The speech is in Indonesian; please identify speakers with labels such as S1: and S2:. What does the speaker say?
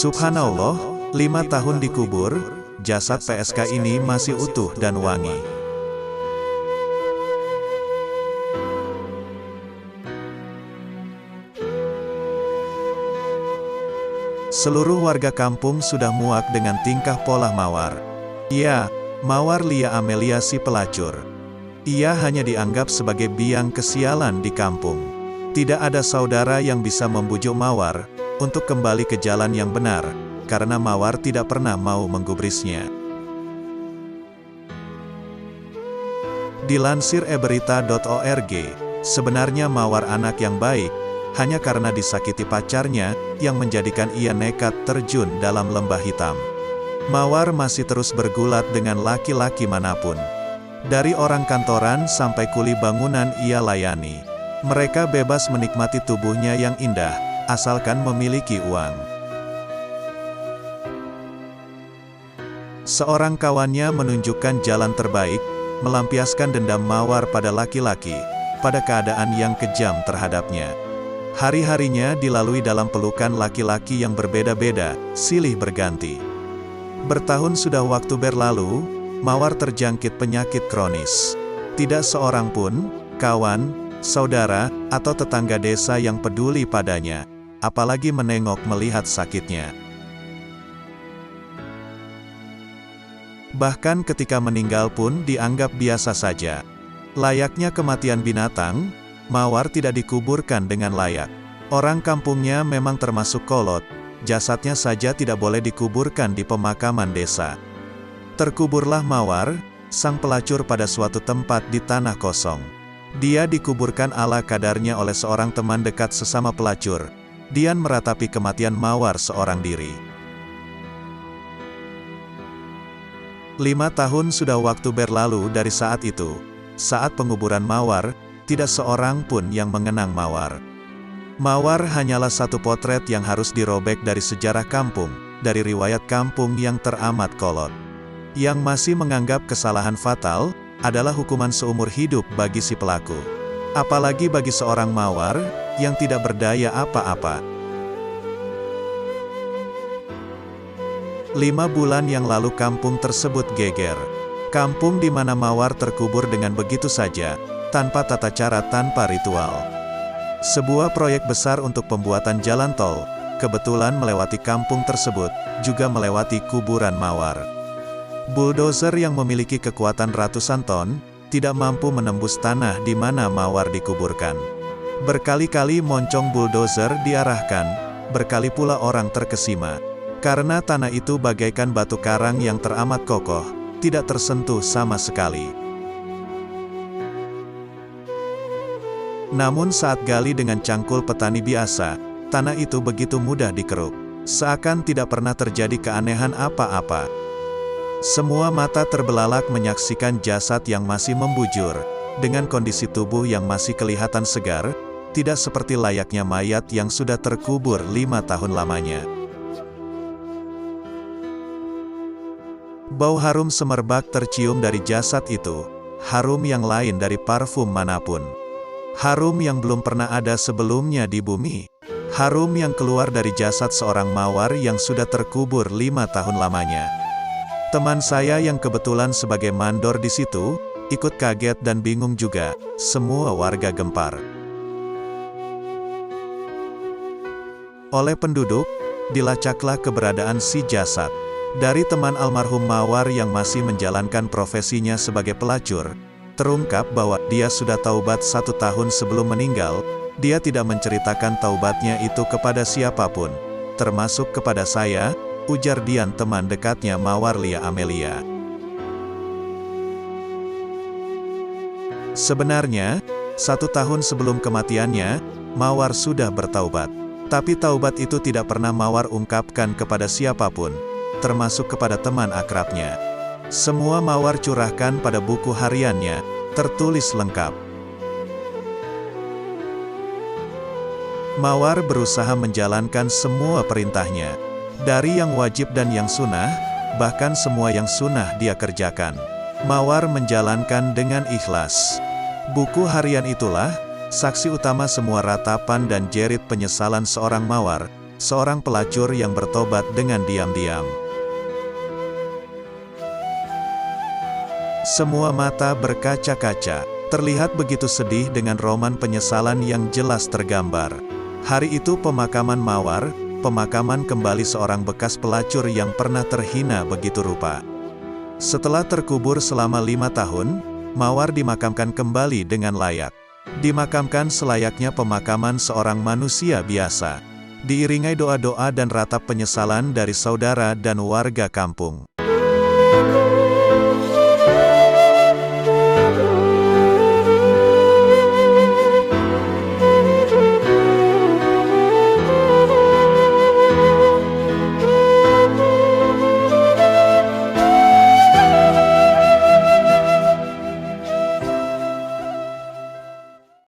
S1: Subhanallah, 5 tahun dikubur, jasad PSK ini masih utuh dan wangi. Seluruh warga kampung sudah muak dengan tingkah pola Mawar. Ya, Mawar Lia Amelia si pelacur. Ia hanya dianggap sebagai biang kesialan di kampung. Tidak ada saudara yang bisa membujuk Mawar untuk kembali ke jalan yang benar, karena Mawar tidak pernah mau menggubrisnya. Dilansir eberita.org, sebenarnya Mawar anak yang baik, hanya karena disakiti pacarnya, yang menjadikan ia nekat terjun dalam lembah hitam. Mawar masih terus bergulat dengan laki-laki manapun. Dari orang kantoran sampai kuli bangunan ia layani. Mereka bebas menikmati tubuhnya yang indah, asalkan memiliki uang. Seorang kawannya menunjukkan jalan terbaik, melampiaskan dendam Mawar pada laki-laki, pada keadaan yang kejam terhadapnya. Hari-harinya dilalui dalam pelukan laki-laki yang berbeda-beda, silih berganti. Bertahun sudah waktu berlalu, Mawar terjangkit penyakit kronis. Tidak seorang pun, kawan, saudara, atau tetangga desa yang peduli padanya, apalagi menengok melihat sakitnya. Bahkan ketika meninggal pun dianggap biasa saja. Layaknya kematian binatang, Mawar tidak dikuburkan dengan layak. Orang kampungnya memang termasuk kolot, jasadnya saja tidak boleh dikuburkan di pemakaman desa. Terkuburlah Mawar, sang pelacur pada suatu tempat di tanah kosong. Dia dikuburkan ala kadarnya oleh seorang teman dekat sesama pelacur. Dian meratapi kematian Mawar seorang diri. 5 tahun sudah waktu berlalu dari saat itu. Saat penguburan Mawar, tidak seorang pun yang mengenang Mawar. Mawar hanyalah satu potret yang harus dirobek dari sejarah kampung, dari riwayat kampung yang teramat kolot. Yang masih menganggap kesalahan fatal, adalah hukuman seumur hidup bagi si pelaku. Apalagi bagi seorang Mawar, yang tidak berdaya apa-apa. 5 bulan yang lalu kampung tersebut geger. Kampung di mana Mawar terkubur dengan begitu saja, tanpa tata cara, tanpa ritual. Sebuah proyek besar untuk pembuatan jalan tol, kebetulan melewati kampung tersebut, juga melewati kuburan Mawar. Bulldozer yang memiliki kekuatan ratusan ton, tidak mampu menembus tanah di mana Mawar dikuburkan. Berkali-kali moncong bulldozer diarahkan, berkali pula orang terkesima. Karena tanah itu bagaikan batu karang yang teramat kokoh, tidak tersentuh sama sekali. Namun saat gali dengan cangkul petani biasa, tanah itu begitu mudah dikeruk. Seakan tidak pernah terjadi keanehan apa-apa. Semua mata terbelalak menyaksikan jasad yang masih membujur, dengan kondisi tubuh yang masih kelihatan segar, tidak seperti layaknya mayat yang sudah terkubur 5 tahun lamanya. Bau harum semerbak tercium dari jasad itu, harum yang lain dari parfum manapun. Harum yang belum pernah ada sebelumnya di bumi. Harum yang keluar dari jasad seorang Mawar yang sudah terkubur 5 tahun lamanya. Teman saya yang kebetulan sebagai mandor di situ, ikut kaget dan bingung juga. Semua warga gempar. Oleh penduduk, dilacaklah keberadaan si jasad. Dari teman almarhum Mawar yang masih menjalankan profesinya sebagai pelacur, terungkap bahwa dia sudah taubat 1 tahun sebelum meninggal. Dia tidak menceritakan taubatnya itu kepada siapapun, termasuk kepada saya, ujar Dian, teman dekatnya Mawar Lia Amelia. Sebenarnya, 1 tahun sebelum kematiannya, Mawar sudah bertaubat. Tapi taubat itu tidak pernah Mawar ungkapkan kepada siapapun, termasuk kepada teman akrabnya. Semua Mawar curahkan pada buku hariannya, tertulis lengkap. Mawar berusaha menjalankan semua perintahnya. Dari yang wajib dan yang sunnah, bahkan semua yang sunnah dia kerjakan. Mawar menjalankan dengan ikhlas. Buku harian itulah saksi utama semua ratapan dan jerit penyesalan seorang Mawar, seorang pelacur yang bertobat dengan diam-diam. Semua mata berkaca-kaca, terlihat begitu sedih dengan roman penyesalan yang jelas tergambar. Hari itu pemakaman Mawar, pemakaman kembali seorang bekas pelacur yang pernah terhina begitu rupa. Setelah terkubur selama 5 tahun, Mawar dimakamkan kembali dengan layak. Dimakamkan selayaknya pemakaman seorang manusia biasa. Diiringi doa-doa dan ratap penyesalan dari saudara dan warga kampung.